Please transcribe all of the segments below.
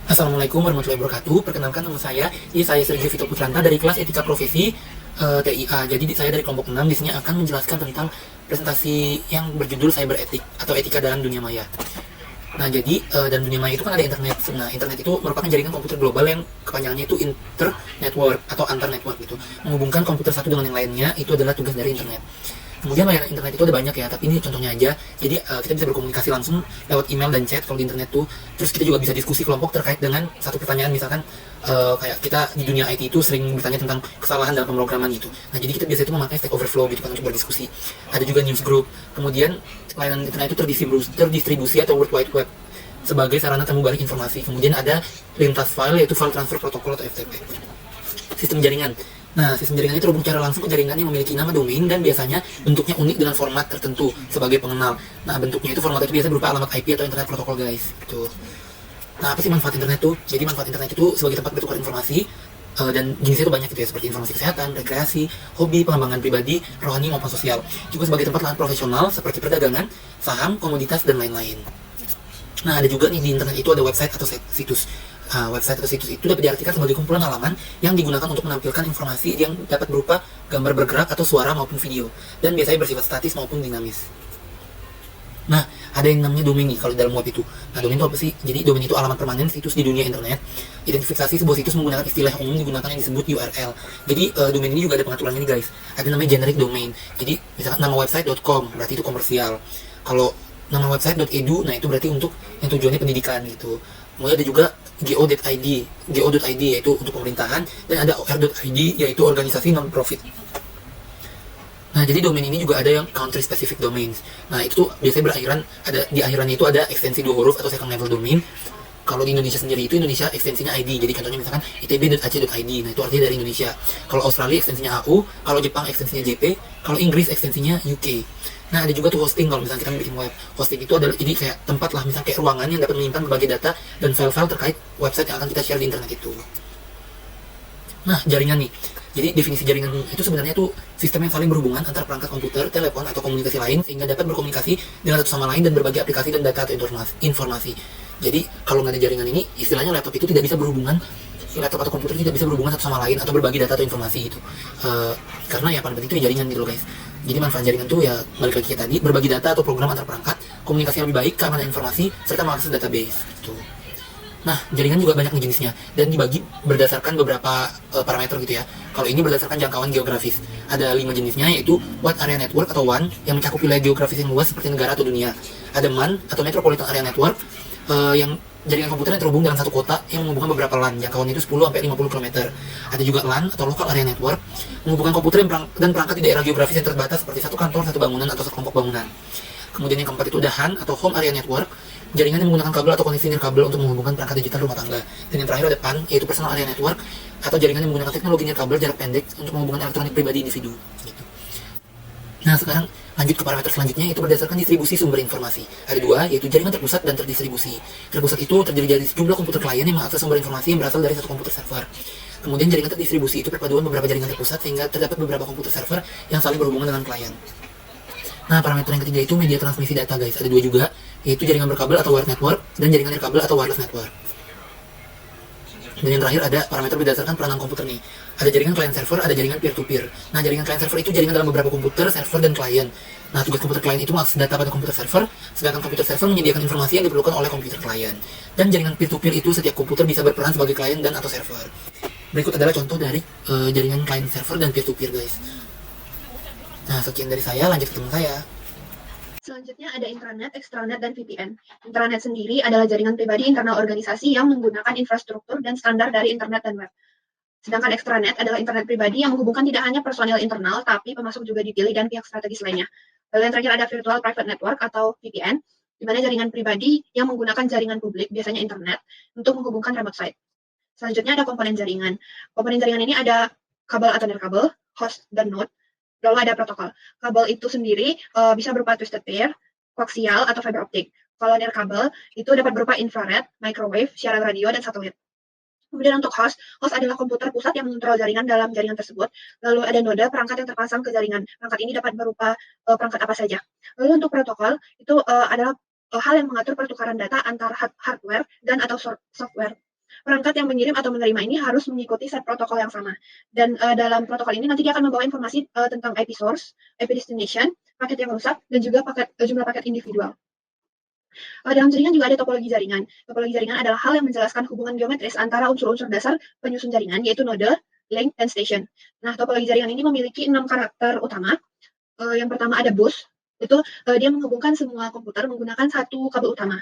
Assalamualaikum warahmatullahi wabarakatuh. Perkenalkan nama saya Sergio Vito Putranta dari kelas Etika Profesi TIA. Jadi saya dari kelompok 6 di sini akan menjelaskan tentang presentasi yang berjudul Cyber Etik atau Etika dalam Dunia Maya. Nah, jadi dalam dunia maya itu kan ada internet. Nah, internet itu merupakan jaringan komputer global yang kepanjangannya itu inter-network atau antar-network gitu. Menghubungkan komputer satu dengan yang lainnya itu adalah tugas dari internet. Kemudian layanan internet itu ada banyak ya, tapi ini contohnya aja. Jadi kita bisa berkomunikasi langsung lewat email dan chat kalau di internet tuh. Terus kita juga bisa diskusi kelompok terkait dengan satu pertanyaan, misalkan kayak kita di dunia IT itu sering bertanya tentang kesalahan dalam pemrograman gitu. Nah, jadi kita biasa itu memakai Stack Overflow gitu kan untuk berdiskusi. Ada juga news group. Kemudian layanan internet itu terdistribusi atau World Wide Web sebagai sarana temu balik informasi. Kemudian ada lintas file yaitu file transfer protocol atau FTP. Sistem jaringan. Nah, sistem jaringan itu terhubung secara langsung ke jaringan yang memiliki nama domain dan biasanya bentuknya unik dengan format tertentu sebagai pengenal. Nah, bentuknya itu format itu biasa berupa alamat IP atau internet protokol, guys. Gitu. Nah, apa sih manfaat internet tuh? Jadi manfaat internet itu sebagai tempat bertukar informasi dan jenisnya itu banyak gitu ya, seperti informasi kesehatan, rekreasi, hobi, pengembangan pribadi, rohani maupun sosial. Juga sebagai tempat lahan profesional seperti perdagangan, saham, komoditas dan lain-lain. Nah, ada juga nih di internet itu ada website atau situs. Website atau situs itu dapat diartikan sebagai kumpulan halaman yang digunakan untuk menampilkan informasi yang dapat berupa gambar bergerak atau suara maupun video, dan biasanya bersifat statis maupun dinamis. Nah, ada yang namanya domain nih kalau dalam web itu. Nah, domain itu apa sih? Jadi domain itu alamat permanen situs di dunia internet. Identifikasi sebuah situs menggunakan istilah umum digunakan yang disebut URL. Jadi domain ini juga ada pengaturannya nih, guys. Ada namanya generic domain. Jadi misalkan nama website.com berarti itu komersial. Kalau nama website.edu, nah itu berarti untuk yang tujuannya pendidikan gitu. Kemudian ada juga go.id yaitu untuk pemerintahan, dan ada or.id yaitu organisasi non-profit. Nah, jadi domain ini juga ada yang country specific domains. Nah, itu tuh biasanya berakhiran ada di akhirannya itu ada ekstensi 2 huruf atau second level domain. Kalau di Indonesia sendiri itu Indonesia ekstensinya ID. Jadi contohnya misalkan itb.ac.id. Nah, itu artinya dari Indonesia. Kalau Australia ekstensinya AU, kalau Jepang ekstensinya JP, kalau Inggris ekstensinya UK. Nah, ada juga tuh hosting kalau misalnya kita bikin web. Hosting itu adalah jadi kayak tempat lah, misalnya kayak ruangan yang dapat menyimpan berbagai data dan file-file terkait website yang akan kita share di internet itu. Nah, jaringan nih. Jadi definisi jaringan itu sebenarnya tuh sistem yang saling berhubungan antara perangkat komputer, telepon, atau komunikasi lain sehingga dapat berkomunikasi dengan satu sama lain dan berbagi aplikasi dan data atau informasi. Jadi kalau nggak ada jaringan ini, istilahnya laptop itu tidak bisa berhubungan, laptop atau komputer tidak bisa berhubungan satu sama lain atau berbagi data atau informasi gitu. Karena ya paling penting itu ya jaringan gitu loh, guys. Jadi manfaat jaringan tuh ya balik lagi tadi, berbagi data atau program antar perangkat, komunikasi yang lebih baik, keamanan informasi, serta mengakses database gitu. Nah, jaringan juga banyak nih jenisnya dan dibagi berdasarkan beberapa parameter gitu ya. Kalau ini berdasarkan jangkauan geografis. Ada 5 jenisnya, yaitu Wide Area Network atau WAN yang mencakup wilayah geografis yang luas seperti negara atau dunia. Ada MAN atau Metropolitan Area Network yang jaringan komputer yang terhubung dalam satu kota yang menghubungkan beberapa LAN. Jangkauannya itu 10 sampai 50 km. Ada juga LAN atau Local Area Network menghubungkan komputer dan perangkat di daerah geografis yang terbatas seperti satu kantor, satu bangunan atau sekelompok bangunan. Kemudian yang keempat itu ada HAN atau Home Area Network, jaringan yang menggunakan kabel atau koneksi nirkabel untuk menghubungkan perangkat digital rumah tangga. Dan yang terakhir ada PAN, yaitu Personal Area Network, atau jaringan yang menggunakan teknologi nirkabel jarak pendek untuk menghubungkan elektronik pribadi individu. Gitu. Nah, sekarang lanjut ke parameter selanjutnya, yaitu berdasarkan distribusi sumber informasi. Ada 2, yaitu jaringan terpusat dan terdistribusi. Terpusat itu terdiri dari sejumlah komputer klien yang mengakses sumber informasi yang berasal dari satu komputer server. Kemudian jaringan terdistribusi itu perpaduan beberapa jaringan terpusat sehingga terdapat beberapa komputer server yang saling berhubungan dengan klien. Nah, parameter yang ketiga itu media transmisi data, guys. Ada 2 juga, yaitu jaringan berkabel atau wired network dan jaringan nirkabel atau wireless network. Dan yang terakhir ada parameter berdasarkan peranan komputer nih. Ada jaringan client server, ada jaringan peer-to-peer. Nah, jaringan client server itu jaringan dalam beberapa komputer, server, dan klien. Nah, tugas komputer klien itu mengakses data pada komputer server, sedangkan komputer server menyediakan informasi yang diperlukan oleh komputer klien. Dan jaringan peer-to-peer itu setiap komputer bisa berperan sebagai klien dan atau server. Berikut adalah contoh dari jaringan client server dan peer-to-peer, guys. Nah, sekian dari saya, lanjut ke teman saya. Selanjutnya ada intranet, extranet, dan VPN. Intranet sendiri adalah jaringan pribadi internal organisasi yang menggunakan infrastruktur dan standar dari internet dan web. Sedangkan extranet adalah internet pribadi yang menghubungkan tidak hanya personil internal, tapi pemasok juga dipilih dan pihak strategis lainnya. Lalu yang terakhir ada virtual private network atau VPN, di mana jaringan pribadi yang menggunakan jaringan publik, biasanya internet, untuk menghubungkan remote site. Selanjutnya ada komponen jaringan. Komponen jaringan ini ada kabel atau nirkabel, host, dan node. Lalu ada protokol. Kabel itu sendiri bisa berupa twisted pair, koaksial, atau fiber optik. Kalau nirkabel itu dapat berupa infrared, microwave, siaran radio, dan satelit. Kemudian untuk host adalah komputer pusat yang mengontrol jaringan dalam jaringan tersebut. Lalu ada node, perangkat yang terpasang ke jaringan. Perangkat ini dapat berupa perangkat apa saja. Lalu untuk protokol, itu adalah hal yang mengatur pertukaran data antar hardware dan atau software. perangkat yang mengirim atau menerima ini harus mengikuti set protokol yang sama. Dan dalam protokol ini nanti dia akan membawa informasi tentang IP source, IP destination, paket yang rusak, dan juga jumlah paket individual. Dalam jaringan juga ada topologi jaringan. Topologi jaringan adalah hal yang menjelaskan hubungan geometris antara unsur-unsur dasar penyusun jaringan, yaitu node, link, dan station. Nah, topologi jaringan ini memiliki 6 karakter utama. Yang pertama ada bus, itu dia menghubungkan semua komputer menggunakan satu kabel utama.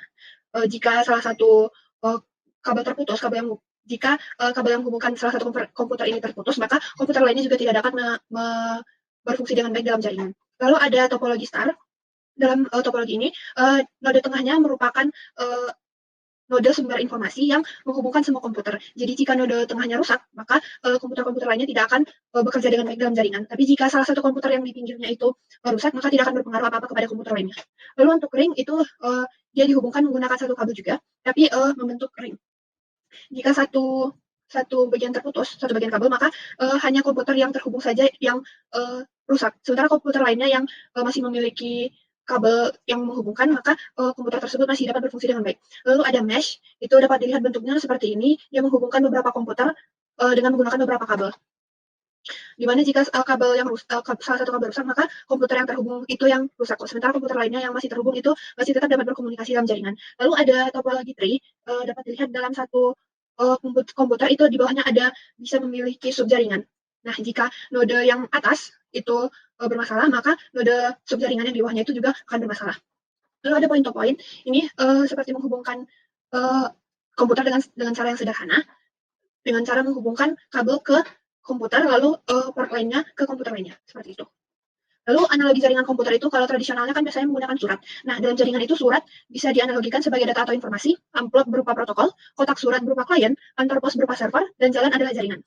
Jika salah satu kabel terputus, jika kabel yang menghubungkan salah satu komputer ini terputus, maka komputer lainnya juga tidak dapat berfungsi dengan baik dalam jaringan. Lalu ada topologi star. Dalam topologi ini, node tengahnya merupakan node sumber informasi yang menghubungkan semua komputer. Jadi jika node tengahnya rusak, maka komputer-komputer lainnya tidak akan bekerja dengan baik dalam jaringan. Tapi jika salah satu komputer yang di pinggirnya itu rusak, maka tidak akan berpengaruh apa-apa kepada komputer lainnya. Lalu untuk ring itu dia dihubungkan menggunakan satu kabel juga, tapi membentuk ring. Jika satu bagian terputus, satu bagian kabel, maka hanya komputer yang terhubung saja yang rusak. Sementara komputer lainnya yang masih memiliki kabel yang menghubungkan, maka komputer tersebut masih dapat berfungsi dengan baik. Lalu ada mesh, itu dapat dilihat bentuknya seperti ini, yang menghubungkan beberapa komputer dengan menggunakan beberapa kabel. Dimana jika salah satu kabel rusak, maka komputer yang terhubung itu yang rusak. Sementara komputer lainnya yang masih terhubung itu masih tetap dapat berkomunikasi dalam jaringan. Lalu ada topologi tree, dapat dilihat dalam satu komputer itu di bawahnya bisa memiliki subjaringan. Nah, jika node yang atas itu bermasalah, maka node subjaringan yang di bawahnya itu juga akan bermasalah. Lalu ada point to point, ini seperti menghubungkan komputer dengan cara yang sederhana, dengan cara menghubungkan kabel ke komputer, lalu port lainnya ke komputer lainnya, seperti itu. Lalu analogi jaringan komputer itu kalau tradisionalnya kan biasanya menggunakan surat. Nah, dalam jaringan itu surat bisa dianalogikan sebagai data atau informasi, amplop berupa protokol, kotak surat berupa klien, kantor pos berupa server, dan jalan adalah jaringan.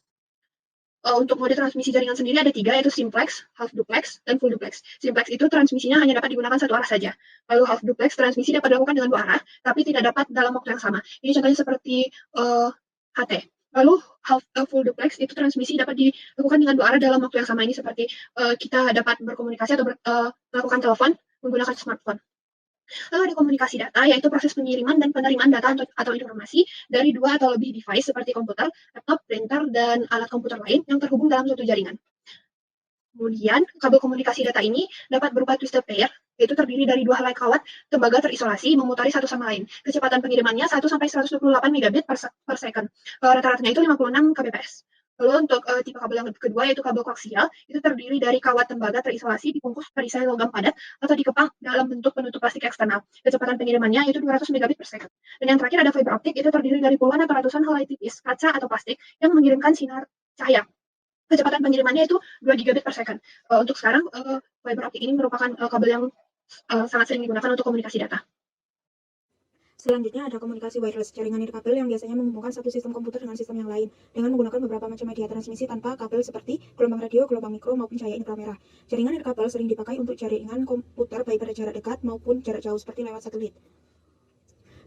Untuk mode transmisi jaringan sendiri ada 3, yaitu simplex, half duplex, dan full duplex. Simplex itu transmisinya hanya dapat digunakan satu arah saja. Lalu half duplex transmisi dapat dilakukan dengan 2 arah, tapi tidak dapat dalam waktu yang sama. Ini contohnya seperti HT. Lalu full duplex itu transmisi dapat dilakukan dengan 2 arah dalam waktu yang sama. Ini seperti kita dapat berkomunikasi atau melakukan telepon menggunakan smartphone. Lalu ada komunikasi data, yaitu proses pengiriman dan penerimaan data atau informasi dari 2 atau lebih device seperti komputer, laptop, printer, dan alat komputer lain yang terhubung dalam suatu jaringan. Kemudian, kabel komunikasi data ini dapat berupa twisted pair, yaitu terdiri dari 2 helai kawat tembaga terisolasi memutari satu sama lain. Kecepatan pengirimannya 1-128 megabit per second. Rata-ratanya itu 56 kbps. Lalu untuk tipe kabel yang kedua, yaitu kabel koaksial, itu terdiri dari kawat tembaga terisolasi dibungkus perisai logam padat atau dikepang dalam bentuk penutup plastik eksternal. Kecepatan pengirimannya itu 200 megabit per second. Dan yang terakhir ada fiber optik, itu terdiri dari puluhan atau ratusan helai tipis, kaca atau plastik yang mengirimkan sinar cahaya. Kecepatan pengirimannya itu 2 gigabit per second. Untuk sekarang, fiber optik ini merupakan kabel yang sangat sering digunakan untuk komunikasi data. Selanjutnya ada komunikasi wireless, jaringan nirkabel yang biasanya menghubungkan satu sistem komputer dengan sistem yang lain dengan menggunakan beberapa macam media transmisi tanpa kabel seperti gelombang radio, gelombang mikro, maupun cahaya inframerah. Jaringan nirkabel sering dipakai untuk jaringan komputer baik pada jarak dekat maupun jarak jauh seperti lewat satelit.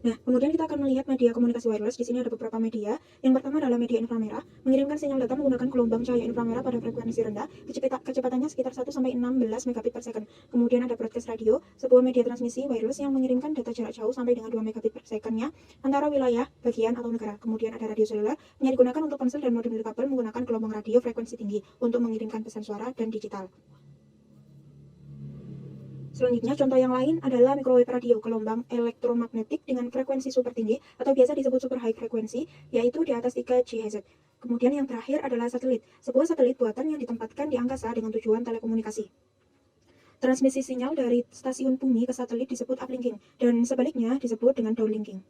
Nah, kemudian kita akan melihat media komunikasi wireless. Di sini ada beberapa media. Yang pertama adalah media inframerah, mengirimkan sinyal data menggunakan gelombang cahaya inframerah pada frekuensi rendah, kecepatannya sekitar 1-16 megabit per second. Kemudian ada broadcast radio, sebuah media transmisi wireless yang mengirimkan data jarak jauh sampai dengan 2 megabit per second-nya antara wilayah, bagian, atau negara. Kemudian ada radio seluler, yang digunakan untuk ponsel dan modem nirkabel menggunakan gelombang radio frekuensi tinggi untuk mengirimkan pesan suara dan digital. Selanjutnya, contoh yang lain adalah microwave radio, gelombang elektromagnetik dengan frekuensi super tinggi atau biasa disebut super high frekuensi, yaitu di atas 3 GHz. Kemudian yang terakhir adalah satelit, sebuah satelit buatan yang ditempatkan di angkasa dengan tujuan telekomunikasi. Transmisi sinyal dari stasiun bumi ke satelit disebut uplinking, dan sebaliknya disebut dengan downlinking.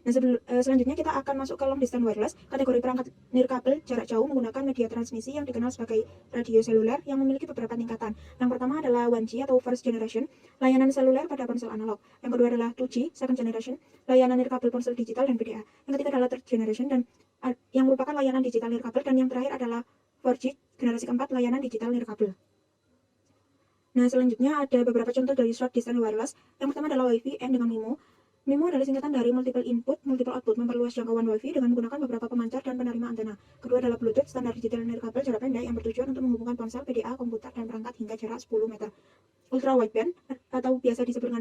Nah, selanjutnya kita akan masuk ke long distance wireless, kategori perangkat nirkabel jarak jauh menggunakan media transmisi yang dikenal sebagai radio seluler yang memiliki beberapa tingkatan. Yang pertama adalah 1G atau first generation, layanan seluler pada ponsel analog. Yang kedua adalah 2G, second generation, layanan nirkabel ponsel digital dan PDA. Yang ketiga adalah third generation dan yang merupakan layanan digital nirkabel, dan yang terakhir adalah 4G, generasi keempat, layanan digital nirkabel. Nah, selanjutnya ada beberapa contoh dari short distance wireless. Yang pertama adalah Wi-Fi N dengan MIMO. MIMO adalah singkatan dari multiple input, multiple output, memperluas jangkauan Wi-Fi dengan menggunakan beberapa pemancar dan penerima antena. Kedua adalah Bluetooth, standar digital nirkabel jarak pendek yang bertujuan untuk menghubungkan ponsel, PDA, komputer, dan perangkat hingga jarak 10 meter. Ultra wideband atau biasa disebut dengan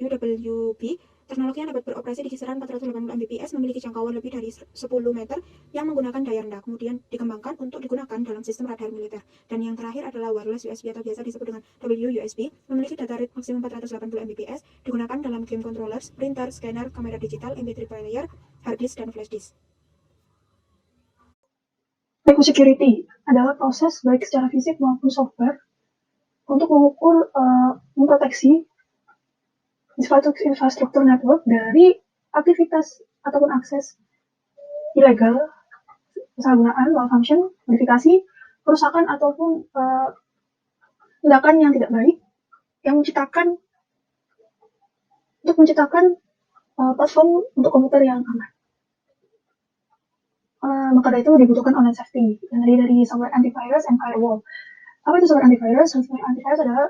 UWB Teknologi yang dapat beroperasi di kisaran 480 Mbps memiliki jangkauan lebih dari 10 meter yang menggunakan daya rendah, kemudian dikembangkan untuk digunakan dalam sistem radar militer. Dan yang terakhir adalah wireless USB atau biasa disebut dengan WUSB, memiliki data rate maksimum 480 Mbps, digunakan dalam game controllers, printer, scanner, kamera digital, MP3 player, hard disk, dan flash disk. Security adalah proses baik secara fisik maupun software untuk mengukur, memproteksi infrastruktur network dari aktivitas ataupun akses ilegal, penyalahgunaan, malfunction, modifikasi, kerusakan ataupun tindakan yang tidak baik yang menciptakan platform untuk komputer yang aman. Maka dari itu dibutuhkan online safety yang terdiri dari software antivirus and firewall. Apa itu software antivirus? Software antivirus adalah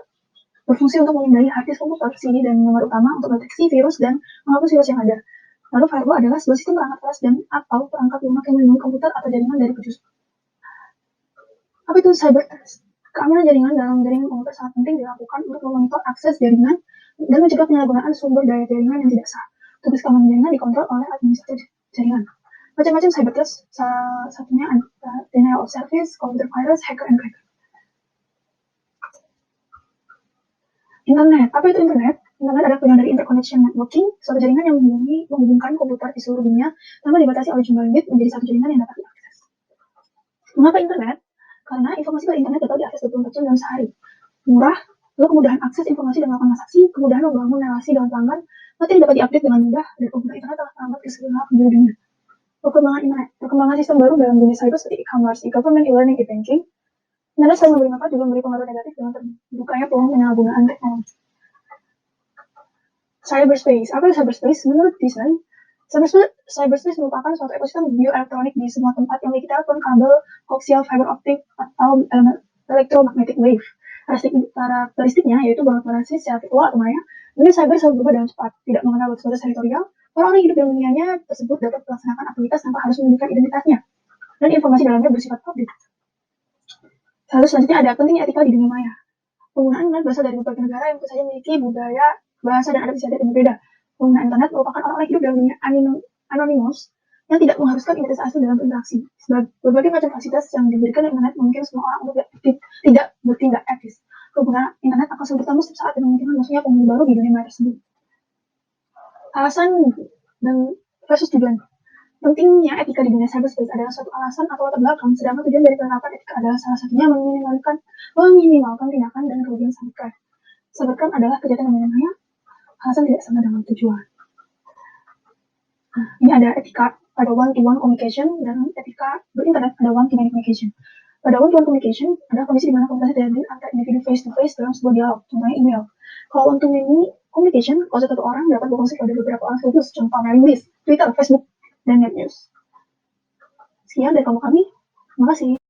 berfungsi untuk melindungi hard disk komputer, CD, dan memori utama untuk mendeteksi virus dan menghapus virus yang ada. Lalu firewall adalah sebuah sistem perangkat keras dan atau perangkat lunak yang melindungi komputer atau jaringan dari penyusup. Apa itu cyber threat? Keamanan jaringan dalam jaringan komputer sangat penting dilakukan untuk memonitor akses jaringan dan mencegah penyalahgunaan sumber daya jaringan yang tidak sah. Tugas keamanan jaringan dikontrol oleh administrator jaringan. Macam-macam cyber threat, salah satunya denial of service, computer virus, hacker, and cracker. Internet. Apa itu internet? Internet adalah bagian dari interconnection networking, suatu jaringan yang menghubungkan komputer di seluruh dunia tanpa dibatasi oleh jumlah bit menjadi satu jaringan yang dapat diakses. Mengapa internet? Karena informasi pada internet dapat diakses 24 jam dalam sehari. Murah, lalu kemudahan akses informasi dan melakukan transaksi, kemudahan membangun relasi dengan pelanggan, materi dapat diupdate dengan mudah, dan pengguna internet telah merambat ke segala penjuru dunia. Perkembangan internet. Perkembangan sistem baru dalam dunia cyber seperti e-commerce, e-government, e-learning, e-banking. Internet selain memberi manfaat juga memberi pengaruh negatif dengan terbukanya peluang penyalahgunaan teknologi. Cyberspace. Apa itu cyberspace? Menurut desain, cyberspace merupakan suatu ekosistem bioelektronik di semua tempat yang memiliki telepon, kabel, koaksial, fiber optik, atau electromagnetic wave. Karakteristiknya yaitu bahwa berbasis secara virtual atau maya, dunia cyber selalu berubah dengan cepat, tidak mengenal batas teritorial. Orang-orang hidup dalam dunianya tersebut dapat melaksanakan aktivitas tanpa harus menunjukkan identitasnya, dan informasi dalamnya bersifat publik. Lalu selanjutnya ada pentingnya etika di dunia maya. Penggunaan internet berasal dari berbagai negara yang tentu saja memiliki budaya, bahasa, dan adat istiadat yang berbeda. Pengguna internet merupakan orang-orang hidup dalam dunia anonymous yang tidak mengharuskan identitas asli dalam interaksi. Berbagai macam fasilitas yang diberikan internet memungkinkan semua orang untuk tidak bertindak etis. Pengguna internet akan selalu bertemu setiap saat dan memungkinkan masuknya penghuni baru di dunia maya tersebut. Alasan dan versus tujuan. Pentingnya etika di dunia cyberspace adalah suatu alasan atau latar belakang, sedangkan tujuan dari penerapan etika adalah salah satunya meminimalkan tindakan dan kerugian cybercrime. Cybercrime adalah kejahatan yang maya, alasan tidak sama dengan tujuan. Ini ada etika pada one-to-one communication dan etika berinternet pada one-to-many communication. Pada one-to-one communication adalah kondisi di mana komunikasi terjadi antara individu face-to-face dalam sebuah dialog, contohnya email. Kalau one-to-many communication, kalau satu orang dapat berfungsi pada beberapa orang sekaligus, contoh mailing list, Twitter, Facebook, dan net news. Sekian dari kelompok kami. Terima kasih.